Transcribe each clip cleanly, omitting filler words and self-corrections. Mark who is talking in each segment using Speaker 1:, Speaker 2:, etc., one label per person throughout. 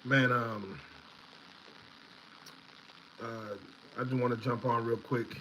Speaker 1: Man, I just want to jump on real quick,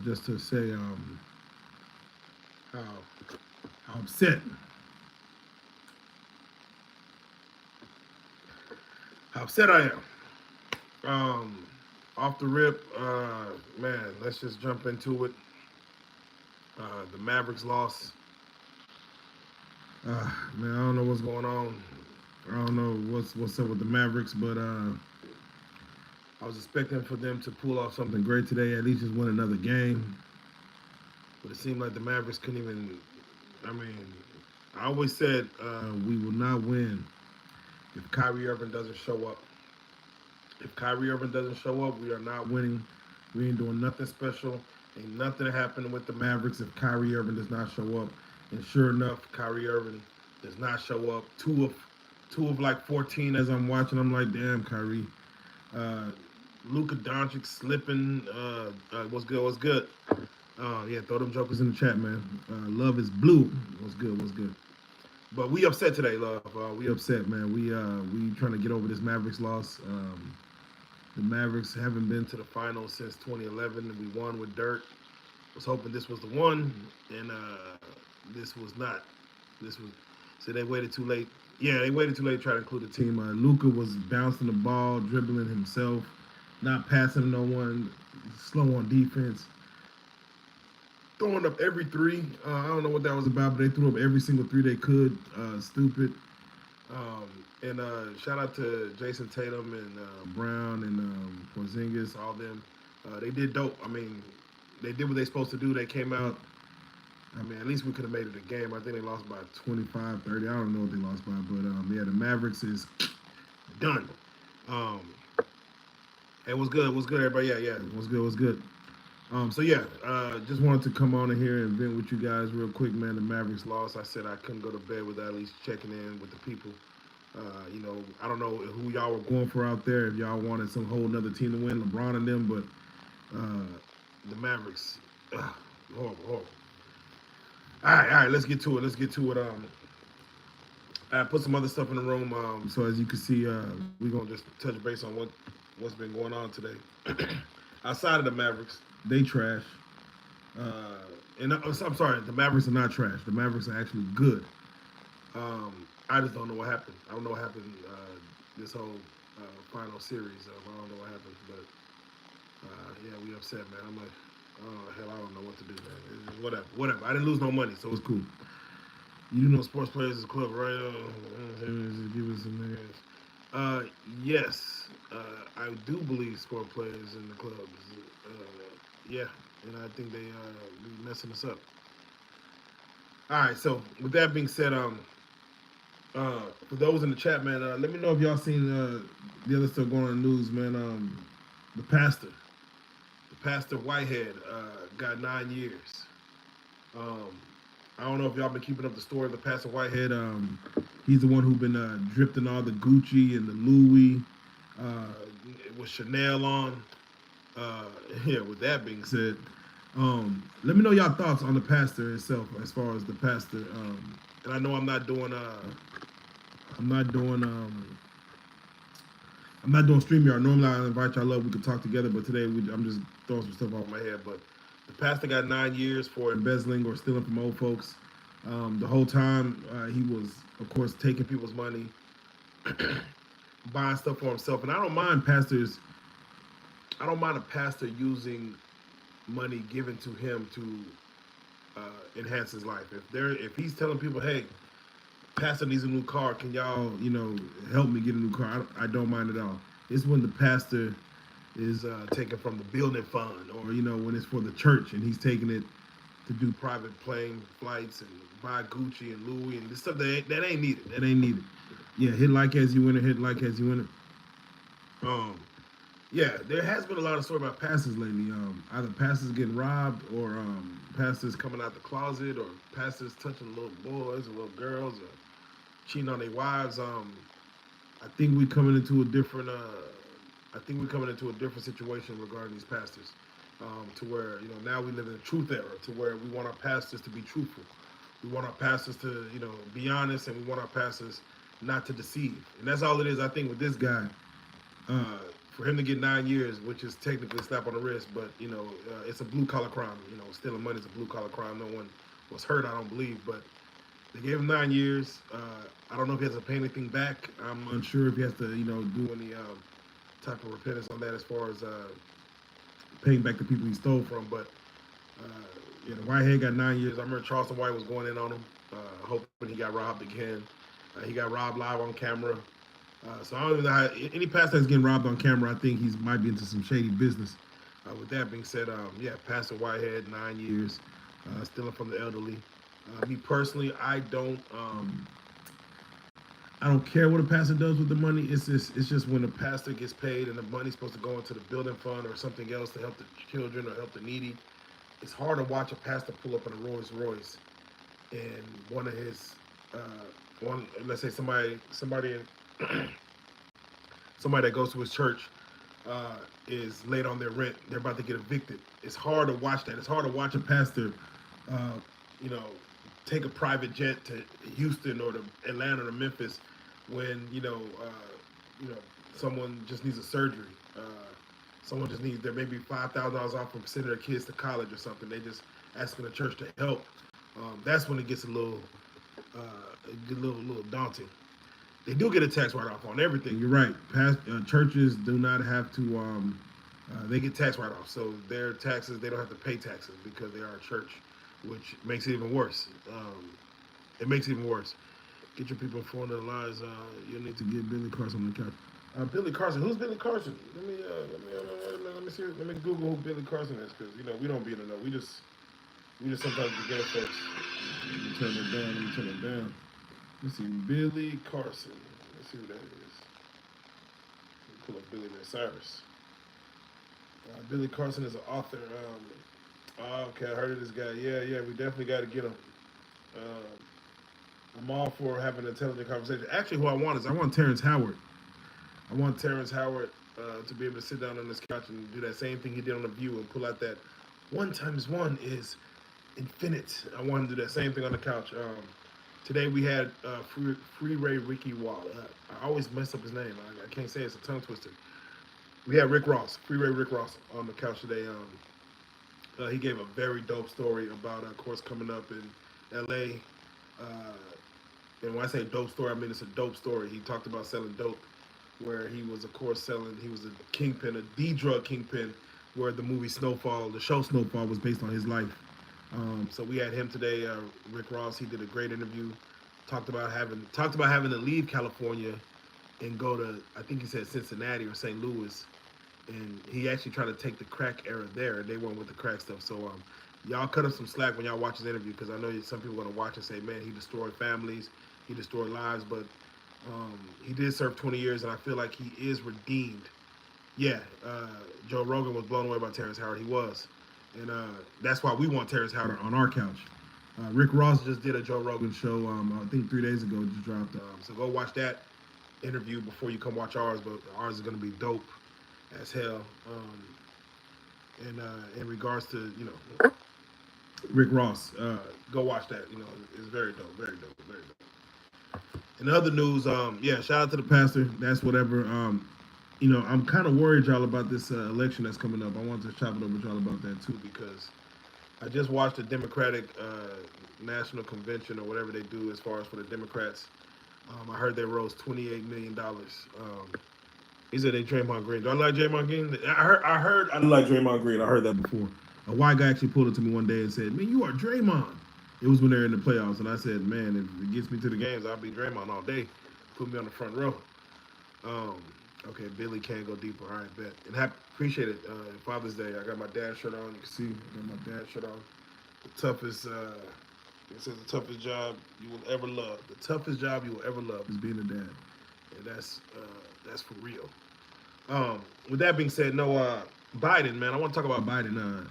Speaker 1: just to say how how upset how upset I am. Um, Off the rip, man. Let's just jump into it. The Mavericks lost. Man, I don't know what's going on. I don't know what's up with the Mavericks, but I was expecting for them to pull off something great today. At least just win another game. But it seemed like the Mavericks couldn't even. I mean, I always said we will not win if Kyrie Irving doesn't show up. If Kyrie Irving doesn't show up, we are not winning. We ain't doing nothing special. Ain't nothing happening with the Mavericks if Kyrie Irving does not show up. And sure enough, Kyrie Irving does not show up. Two of like 14 as I'm watching. I'm like, damn, Kyrie. Uh, Luka Doncic slipping. What's good? What's good? Yeah, throw them jokers in the chat, man. Love is blue. What's good? What's good? But we upset today, love. We upset, man. We trying to get over this Mavericks loss. The Mavericks haven't been to the finals since 2011. We won with Dirk. Was hoping this was the one, and this was not. This was so they waited too late. Yeah, they waited too late to try to include the team. Luca was bouncing the ball, dribbling himself, not passing to no one, slow on defense, throwing up every three. I don't know what that was about, but they threw up every single three they could. Stupid. And shout out to Jason Tatum and Brown and Porzingis, all them. They did dope. I mean, they did what they supposed to do. They came out. I mean, at least we could have made it a game. I think they lost by 25, 30. I don't know what they lost by, but yeah, the Mavericks is done. Um, it was good. It was good, everybody. Yeah, yeah. It was good. It was good. So yeah, just wanted to come on in here and vent with you guys real quick, man. The Mavericks lost. I said I couldn't go to bed without at least checking in with the people. I don't know who y'all were going for out there. If y'all wanted some whole another team to win, LeBron and them, but the Mavericks, horrible, horrible. All right, let's get to it. Let's get to it. I put some other stuff in the room. So as you can see, we're gonna just touch base on what's been going on today. Outside of the Mavericks, they trash. And I'm sorry, the Mavericks are not trash. The Mavericks are actually good. I just don't know what happened. I don't know what happened this whole final series. I don't know what happened, but yeah, we upset, man. I'm like, oh hell, I don't know what to do, man. Whatever, whatever. I didn't lose no money, so it's cool. You do know Sports Players is Club, right? Give us some names. Yes, I do believe Sport Players in the club. Yeah, and I think they be messing us up. All right, so with that being said, for those in the chat, man, let me know if y'all seen the other stuff going on in the news, man. The pastor Whitehead, got 9 years. Um, I don't know if y'all been keeping up the story of the pastor Whitehead. He's the one who been drifting all the Gucci and the Louis with Chanel on. Uh, yeah. With that being said, let me know y'all thoughts on the pastor itself, as far as the pastor. And I know I'm not doing I'm not doing I'm not doing StreamYard. Normally I invite y'all up, we could talk together, but today I'm just throwing some stuff off my head. But the pastor got 9 years for embezzling or stealing from old folks. The whole time he was, of course, taking people's money, buying stuff for himself. And I don't mind pastors. I don't mind a pastor using money given to him to enhance his life. If he's telling people, hey, pastor needs a new car. Can y'all, help me get a new car? I don't mind at all. It's when the pastor is taken from the building fund, or when it's for the church and he's taking it to do private plane flights and buy Gucci and Louis and this stuff that ain't needed. That ain't needed. Yeah, hit like as you win it. Hit like as you win it. Yeah, there has been a lot of story about pastors lately. Either pastors getting robbed, or pastors coming out the closet, or pastors touching little boys or little girls, or cheating on their wives. I think we coming into a different. I think we're coming into a different situation regarding these pastors, to where now we live in a truth era, to where we want our pastors to be truthful. We want our pastors to be honest, and we want our pastors not to deceive. And that's all it is, I think, with this guy. Uh, for him to get 9 years, which is technically a slap on the wrist, but it's a blue collar crime. Stealing money is a blue collar crime. No one was hurt, I don't believe, but they gave him 9 years. I don't know if he has to pay anything back. I'm unsure if he has to, do any type of repentance on that as far as paying back the people he stole from. But the Whitehead got 9 years. I remember Charleston White was going in on him, hoping he got robbed again. He got robbed live on camera. So I don't even know how any pastor that's getting robbed on camera. I think he might be into some shady business. With that being said, Pastor Whitehead, 9 years, stealing from the elderly. Me personally, I don't care what a pastor does with the money. It's just when a pastor gets paid and the money's supposed to go into the building fund or something else to help the children or help the needy. It's hard to watch a pastor pull up in a Rolls Royce and one of his let's say somebody somebody that goes to his church is late on their rent. They're about to get evicted. It's hard to watch that. It's hard to watch a pastor, take a private jet to Houston or to Atlanta or Memphis when someone just needs a surgery. Someone just needs there maybe $5,000 off from sending their kids to college or something. They just asking the church to help. That's when it gets a little daunting. They do get a tax write-off on everything. You're right. Churches do not have to. They get tax write-off, so their taxes they don't have to pay taxes because they are a church, which makes it even worse. It makes it even worse. Get your people informed of the lies. You'll need to get Billy Carson on the couch. Billy Carson. Who's Billy Carson? Let me see. Let me Google who Billy Carson is, because we don't be in the know. We just sometimes get folks. Let me turn it down. Let's see, Billy Carson. Let's see who that is. Pull up Billy Ray Cyrus. Billy Carson is an author. Okay, I heard of this guy. Yeah, we definitely got to get him. I'm all for having an intelligent conversation. Actually, who I want Terrence Howard. I want Terrence Howard to be able to sit down on this couch and do that same thing he did on The View and pull out that 1 × 1 is infinite. I want him to do that same thing on the couch. Today we had Freeway Ricky Wall. I always mess up his name. I can't say it. It's a tongue twister. We had Freeway Rick Ross on the couch today. He gave a very dope story about a course coming up in L.A. And when I say dope story, I mean it's a dope story. He talked about selling dope, where he was, of course, he was a kingpin, the drug kingpin, where the movie Snowfall, the show Snowfall, was based on his life. So we had him today, Rick Ross. He did a great interview. Talked about having to leave California and go to, I think he said Cincinnati or St. Louis, and he actually tried to take the crack era there, and they went with the crack stuff. So y'all cut him some slack when y'all watch his interview, because I know some people are gonna watch and say, man, he destroyed families, he destroyed lives, but he did serve 20 years, and I feel like he is redeemed. Yeah, Joe Rogan was blown away by Terrence Howard. He was. And that's why we want Terrence Howard on our couch. Rick Ross just did a Joe Rogan show, I think 3 days ago, just dropped. So go watch that interview before you come watch ours, but ours is going to be dope as hell. And in regards to, Rick Ross, go watch that. It's very dope, very dope, very dope. In other news, shout out to the pastor. That's whatever. I'm kind of worried, y'all, about this election that's coming up. I wanted to chop it up with y'all about that, too, because I just watched the Democratic National Convention, or whatever they do as far as for the Democrats. I heard they rose $28 million. He said they Draymond Green. Do I like Draymond Green? I heard I like Draymond Green. I heard that before. A white guy actually pulled it to me one day and said, man, you are Draymond. It was when they were in the playoffs, and I said, man, if it gets me to the games, I'll be Draymond all day. Put me on the front row. Okay, Billy can't go deeper. All right, bet. And appreciate it. Father's Day, I got my dad shirt on. You can see I got my dad shirt on. The toughest, it says the toughest job you will ever love. The toughest job you will ever love is being a dad. And that's for real. With that being said, Biden, man, I want to talk about Biden.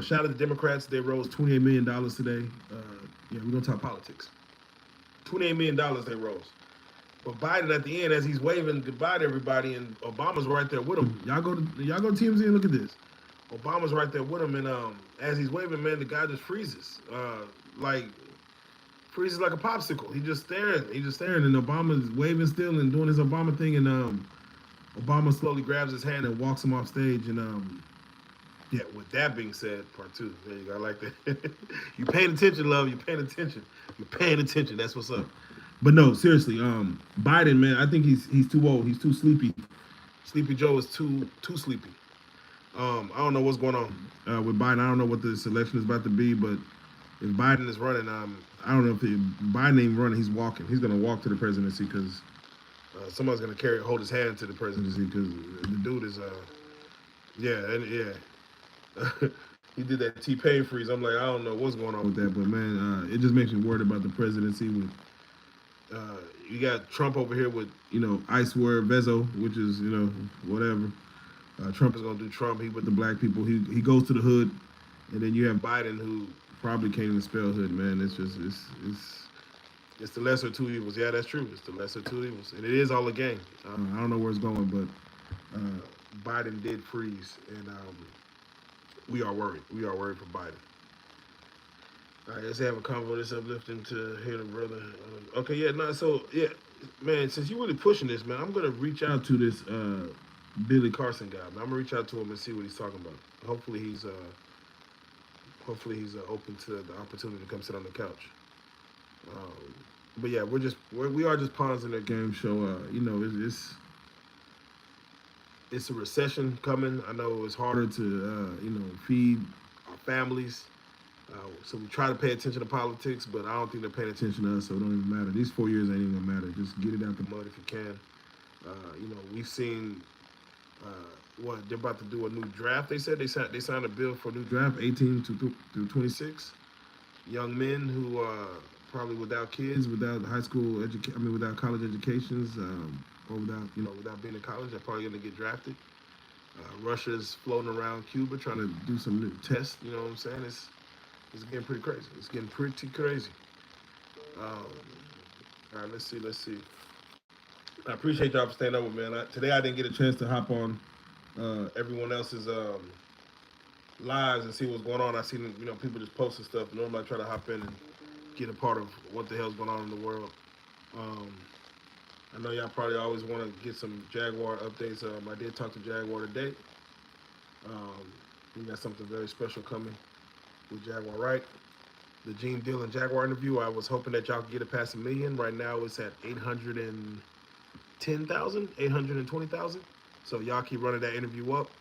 Speaker 1: Shout out to the Democrats. They rose $28 million today. We're going to talk politics. $28 million they rose. But Biden at the end, as he's waving goodbye to everybody, and Obama's right there with him. Y'all go to TMZ and look at this. Obama's right there with him, and as he's waving, man, the guy just freezes. Freeze is like a popsicle. He just staring. He just staring, and Obama's waving still and doing his Obama thing, and Obama slowly grabs his hand and walks him off stage, and yeah. With that being said, part two. There you go. I like that. You paying attention, love. You paying attention. You're paying attention. That's what's up. But no, seriously, Biden, man, I think he's too old. He's too sleepy. Sleepy Joe is too sleepy. I don't know what's going on with Biden. I don't know what this election is about to be, but if Biden is running, I don't know if Biden ain't running. He's walking. He's gonna walk to the presidency because somebody's gonna hold his hand to the presidency because the dude is, yeah, and yeah. He did that T-Pain freeze. I'm like, I don't know what's going on with that, but man, it just makes me worried about the presidency. With you got Trump over here with Ice Word Vezo, which is whatever. Trump is gonna do Trump. He with the black people. He goes to the hood, and then you have Biden who probably can't even spell hood. Man, it's just it's the lesser of two evils. Yeah, that's true. It's the lesser of two evils, and it is all a game. I don't know where it's going, but Biden did freeze, and we are worried. We are worried for Biden. All right, let's have a convo. This uplifting to hear the brother. Okay, yeah, no, so yeah, man. Since you're really pushing this, man, I'm gonna reach out to this Billy Carson guy. Man. I'm gonna reach out to him and see what he's talking about. Hopefully he's open to the opportunity to come sit on the couch. But yeah, we are just pawns in their game show. It's a recession coming. I know it's harder to feed our families. So we try to pay attention to politics, but I don't think they're paying attention to us, so it don't even matter. These 4 years ain't even gonna matter. Just get it out the mud if you can. We've seen what they're about to do a new draft. They said they signed a bill for a new draft, 18 through 26. Young men who probably without kids, without without college educations, or without being in college, they're probably gonna get drafted. Russia's floating around Cuba trying to do some new tests. You know what I'm saying? It's getting pretty crazy. It's getting pretty crazy. All right, let's see. I appreciate y'all for staying up with me, man. Today I didn't get a chance to hop on everyone else's lives and see what's going on. I seen people just posting stuff. Normally I try to hop in and get a part of what the hell's going on in the world. I know y'all probably always want to get some Jaguar updates. I did talk to Jaguar today. We got something very special coming with Jaguar, right? The Gene Deal and Jaguar interview. I was hoping that y'all could get it past 1 million. Right now it's at 810,000, 820,000. So y'all keep running that interview up.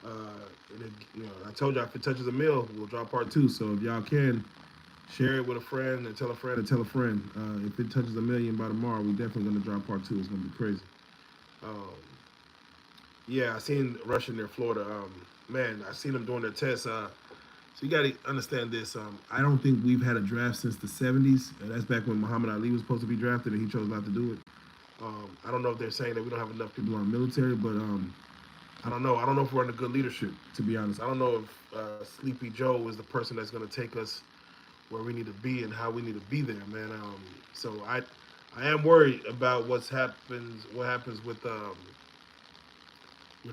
Speaker 1: I told y'all if it touches 1 mil, we'll drop part 2. So if y'all can share it with a friend and tell a friend and tell a friend. If it touches 1 million by tomorrow, we're definitely gonna drop part 2. It's gonna be crazy. Yeah, I seen Russia near Florida. Man, I seen them doing their tests. So you got to understand this. I don't think we've had a draft since the 70s. That's back when Muhammad Ali was supposed to be drafted and he chose not to do it. I don't know if they're saying that we don't have enough people on military, but I don't know. I don't know if we're under good leadership, to be honest. I don't know if Sleepy Joe is the person that's going to take us where we need to be and how we need to be there, man. So I am worried about what happens with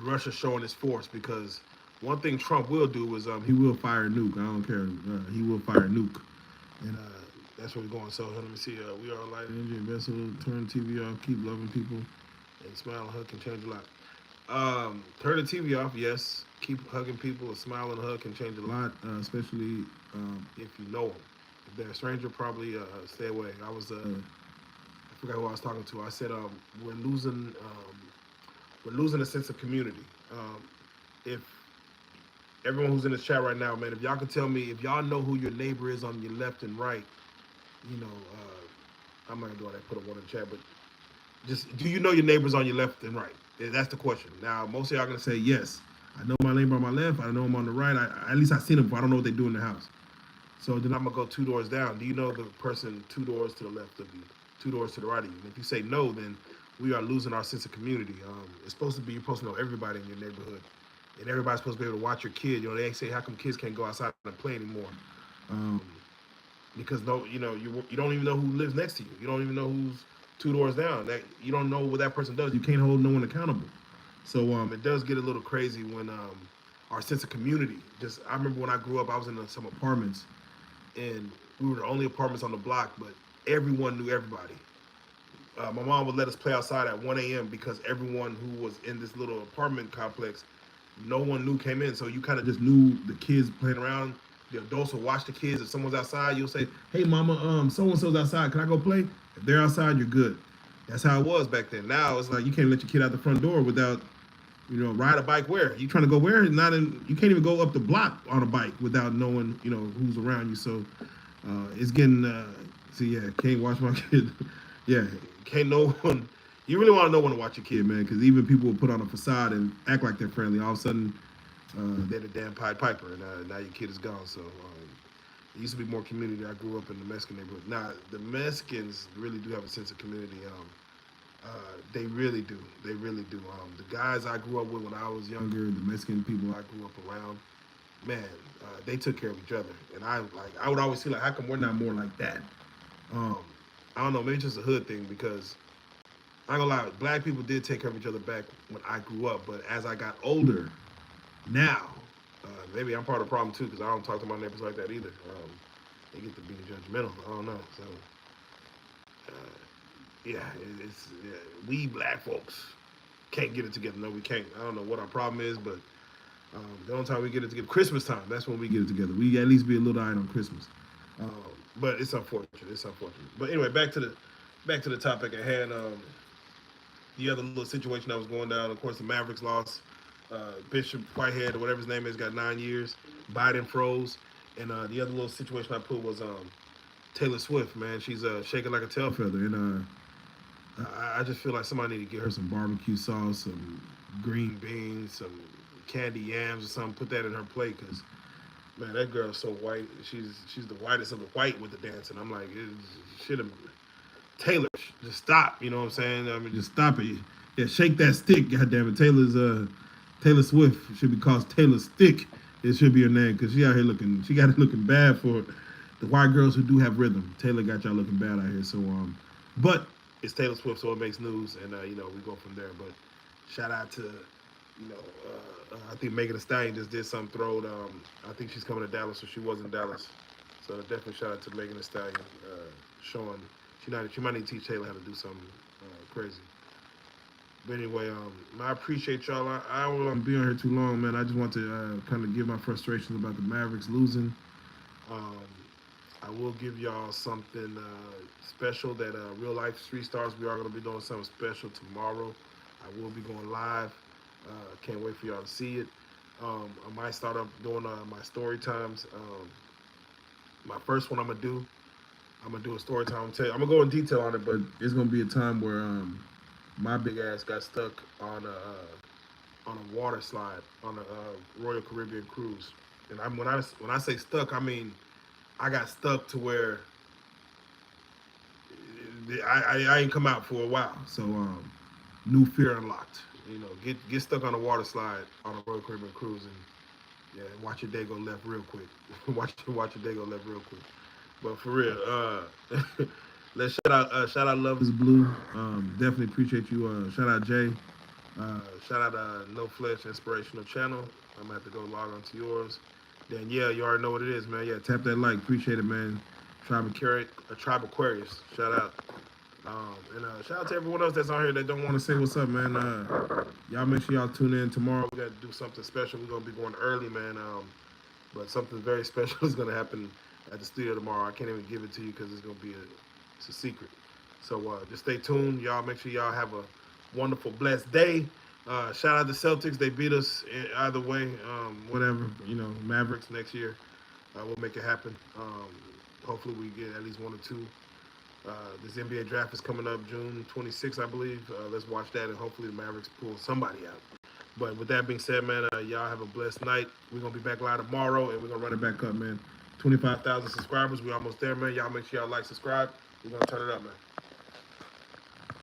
Speaker 1: Russia showing its force, because one thing Trump will do is he will fire a nuke. I don't care. He will fire a nuke. And that's where we're going. So let me see. We are a light engine vessel. Turn the TV off. Keep loving people. And smile and hug can change a lot. Turn the TV off, yes. Keep hugging people. A smile and a hug can change a lot, especially if you know them. If they're a stranger, probably stay away. I forgot who I was talking to. I said we're losing a sense of community. If everyone who's in this chat right now, man, if y'all could tell me, if y'all know who your neighbor is on your left and right, I'm not gonna do all that, put a one in the chat, but just, do you know your neighbors on your left and right? That's the question. Now, most of y'all gonna say, yes, I know my neighbor on my left, I know him on the right, at least I've seen them before, I don't know what they do in the house. So then I'm gonna go 2 doors down. Do you know the person 2 doors to the left of you, 2 doors to the right of you? And if you say no, then we are losing our sense of community. It's supposed to be, you're supposed to know everybody in your neighborhood. And everybody's supposed to be able to watch your kid. They say, how come kids can't go outside and play anymore? Because you don't even know who lives next to you. You don't even know who's 2 doors down. That you don't know what that person does. You can't hold no one accountable. So it does get a little crazy when our sense of community. I remember when I grew up, I was in some apartments, and we were the only apartments on the block. But everyone knew everybody. My mom would let us play outside at 1 a.m. because everyone who was in this little apartment complex, no one knew came in. So you kind of just knew the kids playing around. The adults would watch the kids. If someone's outside, you'll say, "Hey, mama, so and so's outside. Can I go play?" If they're outside, you're good. That's how it was back then. Now it's like you can't let your kid out the front door without, ride a bike where? You trying to go where? Not in. You can't even go up the block on a bike without knowing, who's around you. So it's getting. See, yeah, can't watch my kid. Yeah, can't no one. You really want to know when to watch your kid, man, because even people will put on a facade and act like they're friendly. All of a sudden, they're the damn Pied Piper, and now your kid is gone. So it used to be more community. I grew up in the Mexican neighborhood. Now the Mexicans really do have a sense of community. They really do. They really do. The guys I grew up with when I was younger, the Mexican people I grew up around, man, they took care of each other. And I would always feel like, how come we're not more like that? I don't know, maybe it's just a hood thing because I'm gonna lie, black people did take care of each other back when I grew up, but as I got older, now, maybe I'm part of the problem too because I don't talk to my neighbors like that either. They get to being judgmental. I don't know. So, yeah, we black folks can't get it together. No, we can't. I don't know what our problem is, but the only time we get it together, Christmas time, that's when we get it together. We at least be a little eye on Christmas. But it's unfortunate. It's unfortunate. But anyway, back to the topic at hand. The other little situation that was going down. Of course, the Mavericks lost. Bishop Whitehead or whatever his name is got 9 years. Biden froze, and the other little situation I put was Taylor Swift. Man, she's shaking like a tail feather, and I just feel like somebody need to get her some barbecue sauce, some green beans, some candy yams or something. Put that in her plate, cause man, that girl's so white. She's the whitest of the white with the dancing. I'm like, it should have. Taylor, just stop. You know what I'm saying? I mean, just stop it. Yeah, shake that stick. God damn it, Taylor Swift should be called Taylor Stick. It should be her name because she out here looking. She got it looking bad for the white girls who do have rhythm. Taylor got y'all looking bad out here. So but it's Taylor Swift, so it makes news, and we go from there. But shout out to I think Megan Thee Stallion just did some throw. I think she's coming to Dallas, so she was in Dallas. So definitely shout out to Megan Thee Stallion showing she might need to teach Taylor how to do something crazy. But anyway, I appreciate y'all. I won't be on here too long, man. I just want to kind of give my frustrations about the Mavericks losing. I will give y'all something special that Real Life Street Stars, we are going to be doing something special tomorrow. I will be going live. Can't wait for y'all to see it. I might start up doing my story times. My first one I'm going to do a story time. I'm going to go in detail on it, but it's going to be a time where my big ass got stuck on a water slide on a Royal Caribbean cruise. And when I say stuck, I mean I got stuck to where I ain't come out for a while. So new fear unlocked. Get stuck on a water slide on a Royal Caribbean cruise and watch your day go left real quick. watch your day go left real quick. But for real, let's shout out Love is Blue. Definitely appreciate you. Shout out Jay. Shout out No Flesh Inspirational Channel. I'm gonna have to go log on to yours. Then you already know what it is, man. Yeah, tap that like. Appreciate it, man. Tribe Aquarius. Shout out. And shout out to everyone else that's on here that don't want to say what's up, man. Y'all make sure y'all tune in tomorrow. We got to do something special. We're gonna be going early, man. But something very special is gonna happen at the studio tomorrow. I can't even give it to you because it's gonna be it's a secret. So just stay tuned. Y'all make sure y'all have a wonderful, blessed day. Shout out to Celtics. They beat us either way. Whatever. Mavericks next year. We'll make it happen. Hopefully we get at least one or two. This NBA draft is coming up June 26th, I believe. Let's watch that, and hopefully the Mavericks pull somebody out. But with that being said, man, y'all have a blessed night. We're going to be back live tomorrow, and we're going to run it back up, man. 25,000 subscribers. We almost there, man. Y'all make sure y'all like, subscribe. We're going to turn it up, man.